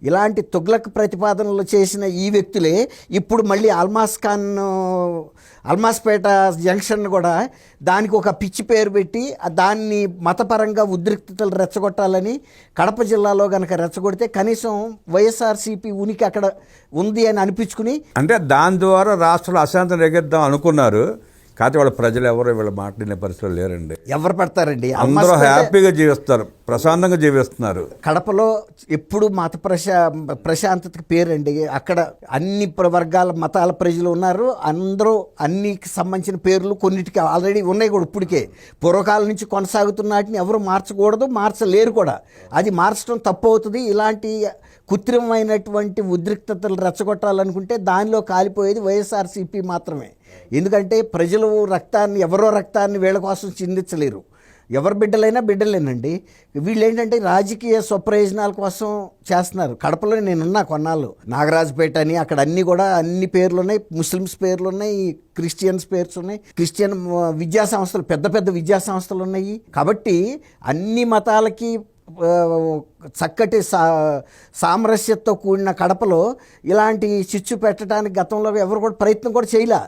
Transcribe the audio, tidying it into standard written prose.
ఇలాంటి తుగ్లక్ ప్రతిపాదనలు చేసిన ఈ వ్యక్తులే ఇప్పుడు మళ్ళీ అల్మాస్పేట జంక్షన్ కూడా దానికి ఒక పిచ్చి పేరు పెట్టి దాన్ని మతపరంగా ఉద్రిక్తతలు రెచ్చగొట్టాలని కడప జిల్లాలో కనుక రెచ్చగొడితే కనీసం వైఎస్ఆర్సీపీ ఉనికి అక్కడ ఉంది అని అనిపించుకుని, అంటే దాని ద్వారా రాష్ట్రంలో అశాంతం రేగిద్దాం అనుకున్నారు. కాకపోతే వాళ్ళ ప్రజలు ఎవరు వీళ్ళ మాట్లాడిన పరిస్థితులు లేరండి. ఎవరు పడతారండి? అందరూ హ్యాపీగా జీవిస్తారు, ప్రశాంతంగా జీవిస్తున్నారు. కడపలో ఎప్పుడు మత ప్రశాంతతకి పేరండి. అక్కడ అన్ని వర్గాల మతాల ప్రజలు ఉన్నారు. అందరూ అన్నికి సంబంధించిన పేర్లు కొన్నిటికి ఆల్రెడీ ఉన్నాయి కూడా. ఇప్పటికే పూర్వకాలం నుంచి కొనసాగుతున్న వాటిని ఎవరు మార్చకూడదు, మార్చలేరు కూడా. అది మార్చడం తప్పు అవుతుంది. ఇలాంటి కృత్రిమమైనటువంటి ఉద్రిక్తతలు రెచ్చగొట్టాలనుకుంటే దానిలో కాలిపోయేది వైఎస్ఆర్సీపీ మాత్రమే. ఎందుకంటే ప్రజలు ఎవరో రక్తాన్ని వీళ్ళ కోసం చిందించలేరు. ఎవరి బిడ్డలేనండి. వీళ్ళు ఏంటంటే రాజకీయ స్వప్రయోజనాల కోసం చేస్తున్నారు. కడపలో నేనున్నా కొన్నాళ్ళు, నాగరాజుపేట అని, అక్కడ అన్ని పేర్లు ఉన్నాయి. ముస్లిమ్స్ పేర్లు ఉన్నాయి, క్రిస్టియన్స్ పేర్స్ ఉన్నాయి, క్రిస్టియన్ విద్యా సంస్థలు, పెద్ద పెద్ద విద్యా సంస్థలు ఉన్నాయి. కాబట్టి అన్ని మతాలకి చక్కటి సామరస్యంతో కూడిన కడపలో ఇలాంటి చిచ్చు పెట్టడానికి గతంలో ఎవరు కూడా ప్రయత్నం కూడా చేయలే.